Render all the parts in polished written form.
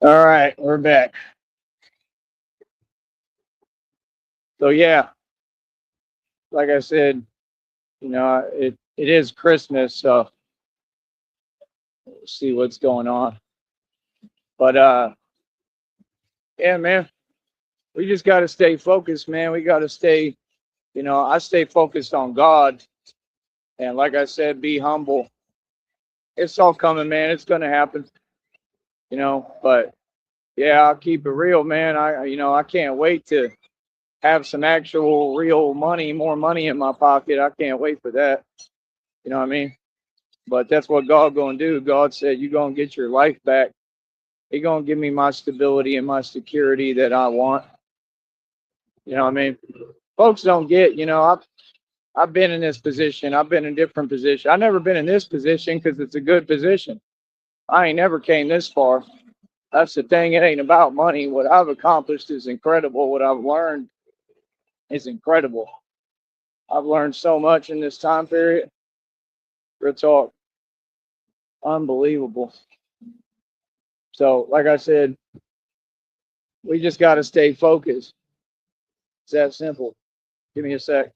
All right, we're back. So yeah, like I said, it is Christmas, so we'll see what's going on. But yeah, man, we just got to stay focused, man. We got to stay, I stay focused on God, and like I said, be humble. It's all coming, man. It's gonna happen, But yeah, I'll keep it real, man. I can't wait to have some actual real money, more money in my pocket. I can't wait for that. You know what I mean? But that's what God gonna do. God said, "You gonna get your life back. He gonna give me my stability and my security that I want." You know what I mean? Folks don't get. I've been in this position. I've been in different positions. I've never been in this position because it's a good position. I ain't never came this far. That's the thing. It ain't about money. What I've accomplished is incredible. What I've learned is incredible. I've learned so much in this time period. Real talk, unbelievable. So, like I said, we just got to stay focused. It's that simple. Give me a sec.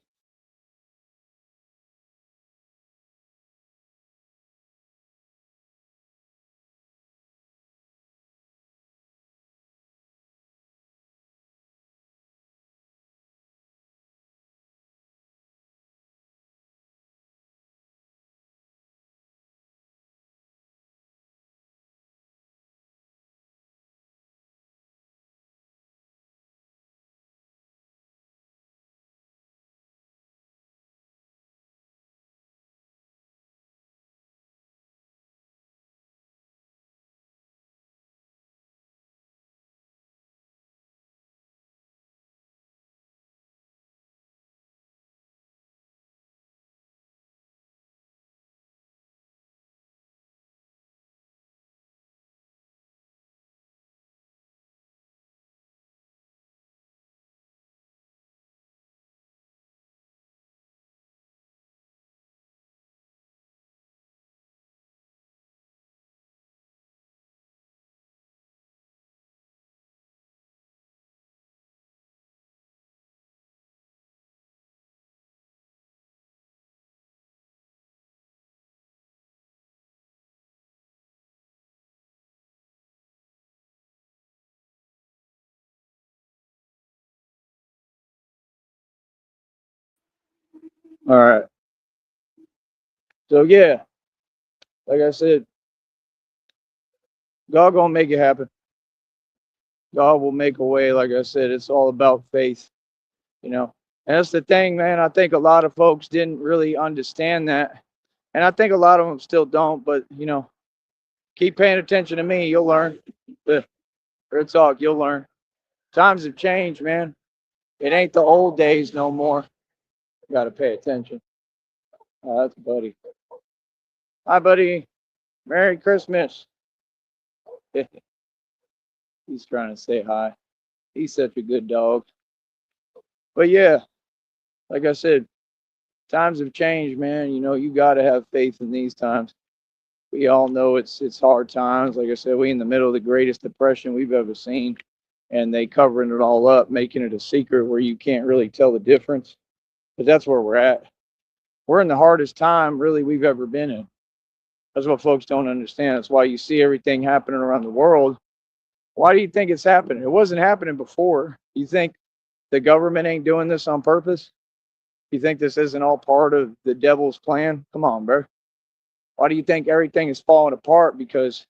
All right. So yeah, like I said, God gonna make it happen. God will make a way. Like I said, it's all about faith. You know, and that's the thing, man. I think a lot of folks didn't really understand that, and I think a lot of them still don't. But keep paying attention to me. You'll learn. Real talk. You'll learn. Times have changed, man. It ain't the old days no more. Got to pay attention. That's Buddy. Hi, Buddy. Merry Christmas. He's trying to say hi. He's such a good dog. But yeah, like I said, times have changed, man. You got to have faith in these times. We all know it's hard times. Like I said, we in the middle of the greatest depression we've ever seen, and they covering it all up, making it a secret where you can't really tell the difference. But that's where we're at. We're in the hardest time really we've ever been in. That's what folks don't understand. That's why you see everything happening around the world. Why do you think it's happening? It wasn't happening before. You think the government ain't doing this on purpose? You think this isn't all part of the devil's plan? Come on, bro. Why do you think everything is falling apart? Because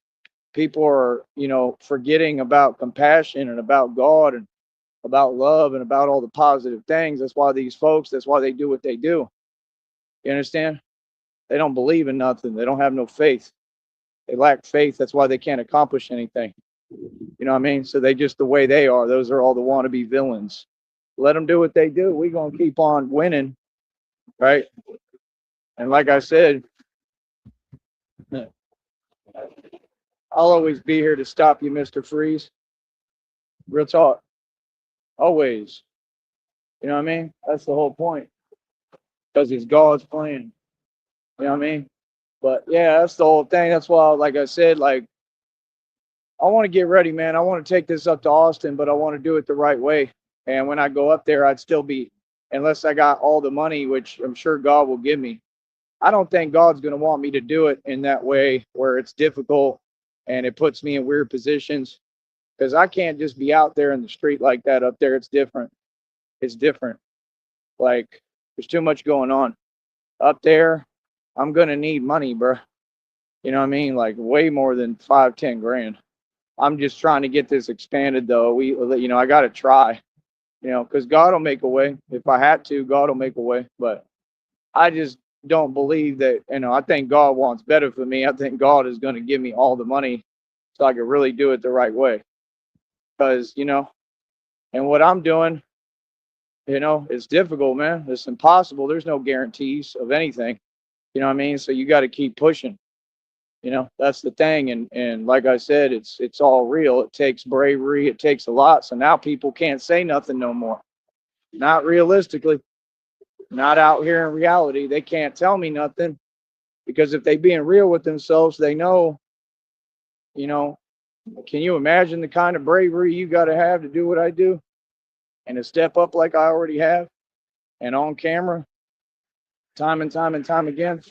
people are, forgetting about compassion and about God and about love and about all the positive things. That's why they do what they do. You understand? They don't believe in nothing. They don't have no faith. They lack faith. That's why they can't accomplish anything. You know what I mean? So they just the way they are. Those are all the wannabe villains. Let them do what they do. We're going to keep on winning, right? And like I said, I'll always be here to stop you, Mr. Freeze. Real talk. Always. You know what I mean? That's the whole point. Because it's God's plan. You know what I mean? But yeah, that's the whole thing. That's why, like I said, like I want to get ready, man. I want to take this up to Austin, but I want to do it the right way. And when I go up there, I'd still be, unless I got all the money, which I'm sure God will give me. I don't think God's going to want me to do it in that way where it's difficult and it puts me in weird positions, because I can't just be out there in the street like that up there. It's different. It's different. Like, there's too much going on up there. I'm going to need money, bro. You know what I mean? Like, way more than 5, 10 grand. I'm just trying to get this expanded though. I got to try, because God will make a way. If I had to, God will make a way. But I just don't believe that, I think God wants better for me. I think God is going to give me all the money so I can really do it the right way. Because, and what I'm doing, it's difficult, man. It's impossible. There's no guarantees of anything. You know what I mean? So you got to keep pushing. That's the thing. And like I said, it's all real. It takes bravery. It takes a lot. So now people can't say nothing no more. Not realistically. Not out here in reality. They can't tell me nothing, because if they being real with themselves, they know, can you imagine the kind of bravery you got to have to do what I do and to step up like I already have and on camera time and time and time again?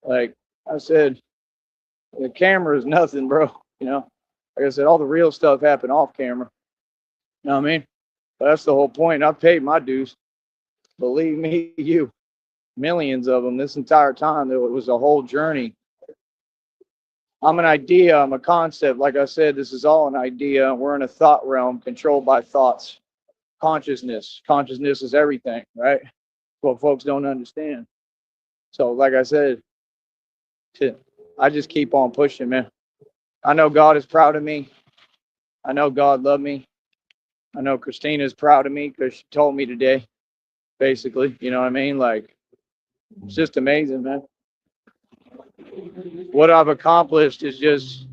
Like I said, the camera is nothing, bro. Like I said, all the real stuff happened off camera. You know what I mean? But that's the whole point. I've paid my dues. Believe me, millions of them this entire time. It was a whole journey. I'm an idea. I'm a concept. Like I said, this is all an idea. We're in a thought realm controlled by thoughts. Consciousness. Consciousness is everything, right? What folks don't understand. So, like I said, I just keep on pushing, man. I know God is proud of me. I know God loved me. I know Christina is proud of me because she told me today, basically. You know what I mean? Like, it's just amazing, man. What I've accomplished is just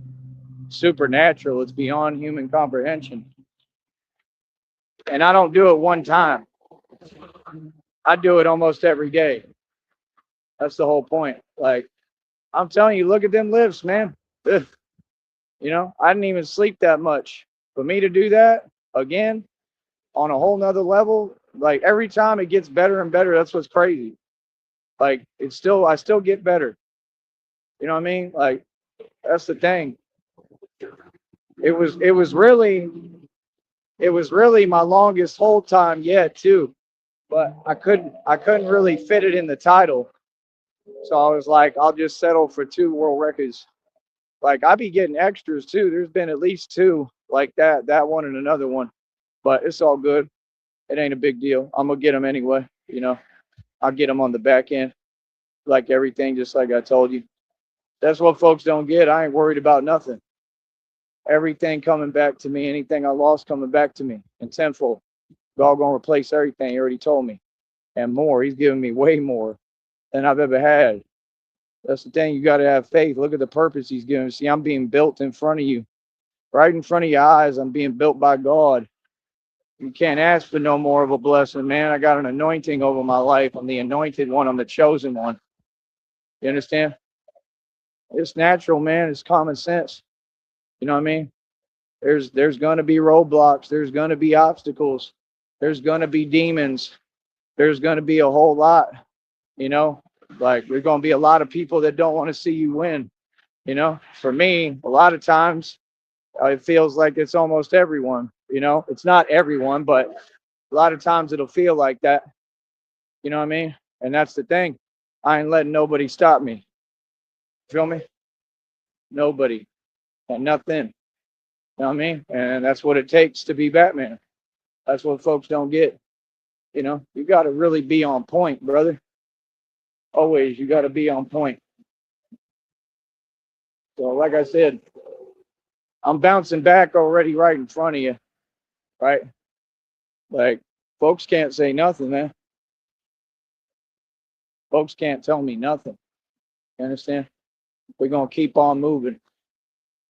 supernatural. It's beyond human comprehension. And I don't do it one time. I do it almost every day. That's the whole point. Like, I'm telling you, look at them lifts, man. Ugh. I didn't even sleep that much. For me to do that again on a whole nother level, like every time it gets better and better. That's what's crazy. Like, I still get better. You know what I mean? Like, that's the thing. It was really my longest hold time yet too, but I couldn't really fit it in the title. So I was like, I'll just settle for 2 world records. Like, I be getting extras too. There's been at least 2 like that one and another one, but it's all good. It ain't a big deal. I'm gonna get them anyway. I'll get them on the back end, like everything, just like I told you. That's what folks don't get. I ain't worried about nothing. Everything coming back to me. Anything I lost coming back to me in tenfold. God gonna replace everything. He already told me, and more. He's giving me way more than I've ever had. That's the thing. You got to have faith. Look at the purpose He's giving. See, I'm being built in front of you, right in front of your eyes. I'm being built by God. You can't ask for no more of a blessing, man. I got an anointing over my life. I'm the anointed one. I'm the chosen one. You understand? It's natural, man. It's common sense. You know what I mean? There's going to be roadblocks. There's going to be obstacles. There's going to be demons. There's going to be a whole lot. Like, there's going to be a lot of people that don't want to see you win. For me, a lot of times it feels like it's almost everyone. It's not everyone, but a lot of times it'll feel like that. You know what I mean? And that's the thing. I ain't letting nobody stop me. Feel me? Nobody and nothing. You know what I mean? And that's what it takes to be Batman. That's what folks don't get. You got to really be on point, brother. Always, you got to be on point. So, like I said, I'm bouncing back already right in front of you, right? Like, folks can't say nothing, man. Folks can't tell me nothing. You understand? We're going to keep on moving.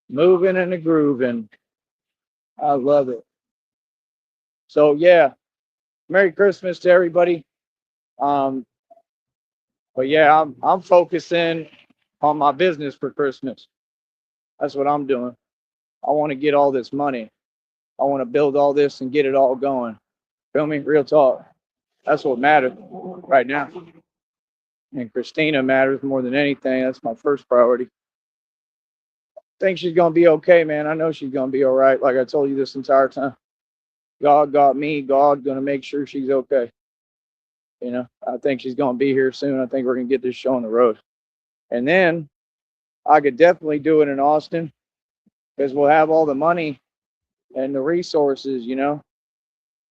Moving and a grooving. I love it. So, yeah, Merry Christmas to everybody. But yeah, I'm focusing on my business for Christmas. That's what I'm doing. I want to get all this money. I want to build all this and get it all going. Feel me? Real talk. That's what matters right now. And Christina matters more than anything. That's my first priority. Think she's gonna be okay, man. I know she's gonna be all right. Like I told you this entire time. God got me. God gonna make sure she's okay. You know, I think she's gonna be here soon. I think we're gonna get this show on the road. And then I could definitely do it in Austin because we'll have all the money and the resources, you know.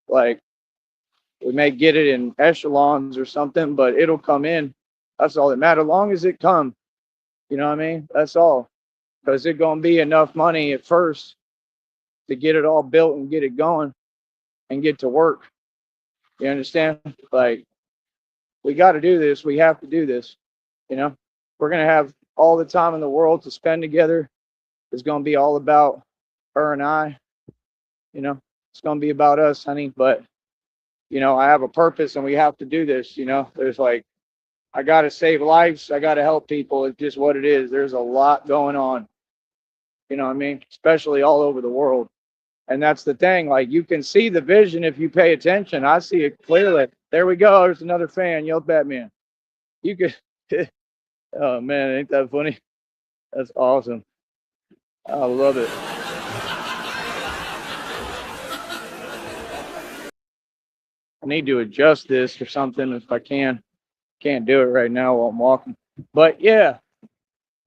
Like we may get it in echelons or something, but it'll come in. That's all that matters. As long as it comes, you know what I mean? That's all. Because it's gonna be enough money at first to get it all built and get it going and get to work. You understand? Like we got to do this. We have to do this. You know, we're gonna have all the time in the world to spend together. It's gonna be all about her and I. You know, it's gonna be about us, honey. But you know, I have a purpose, and we have to do this. You know, there's like I gotta save lives. I gotta help people. It's just what it is. There's a lot going on. You know what I mean? Especially all over the world. And that's the thing. Like you can see the vision if you pay attention. I see it clearly. There we go. There's another fan. Yelled Batman. You could. Oh man, ain't that funny? That's awesome. I love it. I need to adjust this or something if I can. Can't do it right now while I'm walking. But yeah,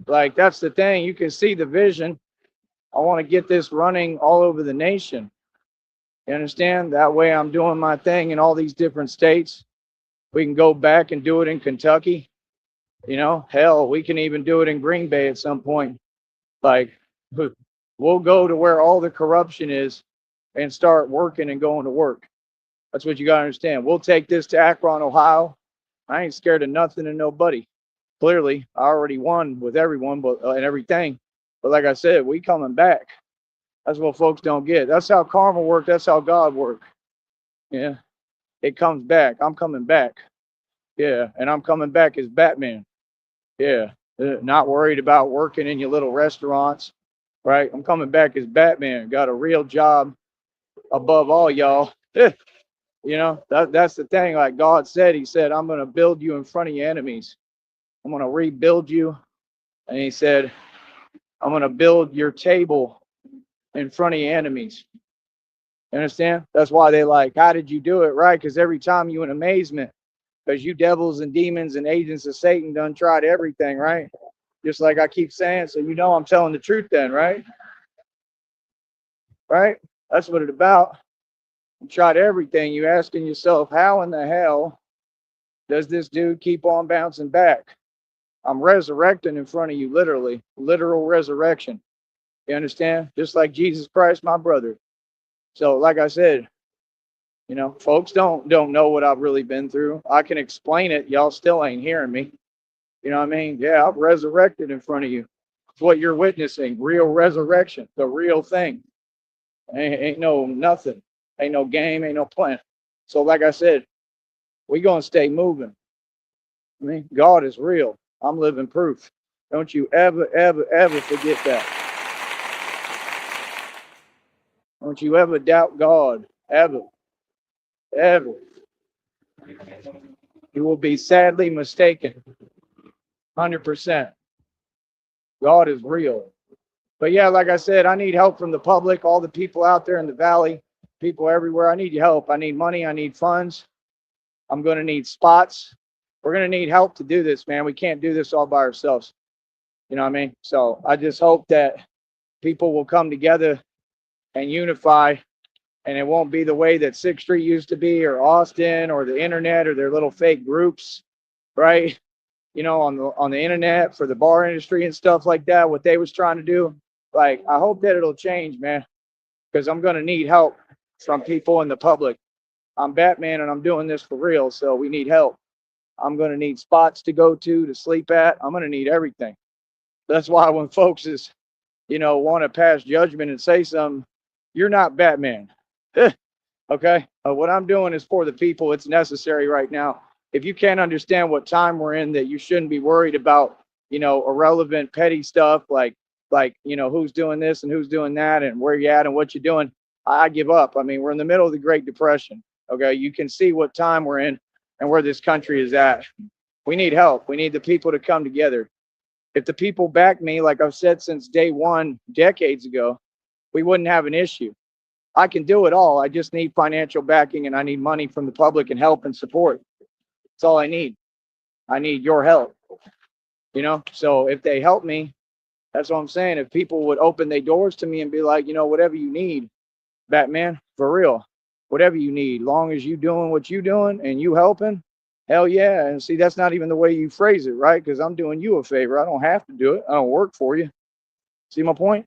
like that's the thing. You can see the vision. I want to get this running all over the nation. You understand? That way I'm doing my thing in all these different states. We can go back and do it in Kentucky. You know, hell, we can even do it in Green Bay at some point. Like, we'll go to where all the corruption is and start working and going to work. That's what you got to understand. We'll take this to Akron, Ohio. I ain't scared of nothing and nobody. Clearly, I already won with everyone but and everything. But like I said, we coming back. That's what folks don't get. That's how karma works. That's how God works. Yeah. It comes back. I'm coming back. Yeah. And I'm coming back as Batman. Yeah. Not worried about working in your little restaurants. Right. I'm coming back as Batman. Got a real job above all y'all. You know, that's the thing. Like God said, he said, I'm going to build you in front of your enemies. I'm going to rebuild you. And he said, I'm going to build your table in front of your enemies. You understand? That's why they like, how did you do it? Right? Because every time you in amazement, because you devils and demons and agents of Satan done tried everything, right? Just like I keep saying. So you know I'm telling the truth then, right? Right? That's what it's about. You tried everything. You asking yourself, how in the hell does this dude keep on bouncing back? I'm resurrecting in front of you, literally. Literal resurrection. You understand? Just like Jesus Christ, my brother. So, like I said, you know, folks don't know what I've really been through. I can explain it. Y'all still ain't hearing me. You know what I mean? Yeah, I've resurrected in front of you. It's what you're witnessing. Real resurrection. The real thing. Ain't no nothing. Ain't no game. Ain't no plan. So, like I said, we gonna stay moving. I mean, God is real. I'm living proof. Don't you ever, ever, ever forget that. Don't you ever doubt God. Ever. Ever. You will be sadly mistaken. 100%. God is real. But yeah, like I said, I need help from the public, all the people out there in the valley, people everywhere. I need your help. I need money. I need funds. I'm going to need spots. We're going to need help to do this, man. We can't do this all by ourselves. You know what I mean? So I just hope that people will come together and unify, and it won't be the way that 6th Street used to be, or Austin, or the internet, or their little fake groups, right? You know, on the internet for the bar industry and stuff like that, what they was trying to do. Like, I hope that it'll change, man, because I'm going to need help from people in the public. I'm Batman and I'm doing this for real, so we need help. I'm going to need spots to go to sleep at. I'm going to need everything. That's why when folks is, you know, want to pass judgment and say something, you're not Batman. Okay? What I'm doing is for the people. It's necessary right now. If you can't understand what time we're in, that you shouldn't be worried about, you know, irrelevant, petty stuff like like, who's doing this and who's doing that and where you at and what you're doing. I give up. I mean, we're in the middle of the Great Depression. Okay. You can see what time we're in and where this country is at. We need help. We need the people to come together. If the people back me, like I've said since day one, decades ago, we wouldn't have an issue. I can do it all. I just need financial backing and I need money from the public and help and support. That's all I need. I need your help. So if they help me, that's what I'm saying. If people would open their doors to me and be like, whatever you need, Batman, for real, whatever you need, long as you doing what you doing and you helping, hell yeah. And see, that's not even the way you phrase it, right? Because I'm doing you a favor. I don't have to do it. I don't work for you. See my point?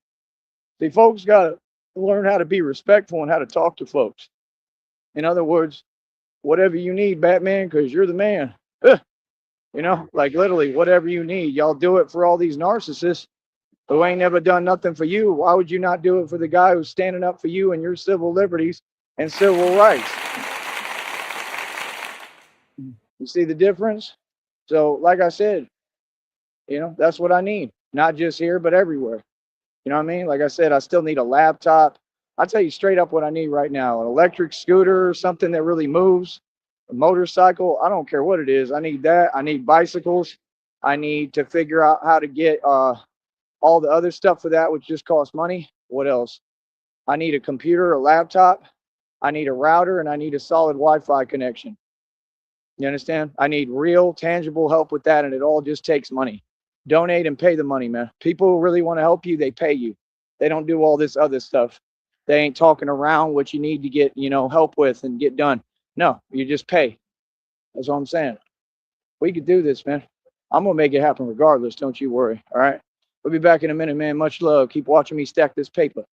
See, folks got to learn how to be respectful and how to talk to folks. In other words, whatever you need, Batman, because you're the man. Like literally, whatever you need. Y'all do it for all these narcissists who ain't never done nothing for you. Why would you not do it for the guy who's standing up for you and your civil liberties and civil rights? You see the difference? So, like I said, that's what I need. Not just here, but everywhere. You know what I mean? Like I said, I still need a laptop. I'll tell you straight up what I need right now. An electric scooter, something that really moves, a motorcycle. I don't care what it is. I need that. I need bicycles. I need to figure out how to get all the other stuff for that, which just costs money. What else? I need a computer, a laptop. I need a router, and I need a solid Wi-Fi connection. You understand? I need real, tangible help with that, and it all just takes money. Donate and pay the money, man. People who really want to help you, they pay you. They don't do all this other stuff. They ain't talking around what you need to get, help with and get done. No, you just pay. That's what I'm saying. We could do this, man. I'm going to make it happen regardless. Don't you worry. All right. We'll be back in a minute, man. Much love. Keep watching me stack this paper.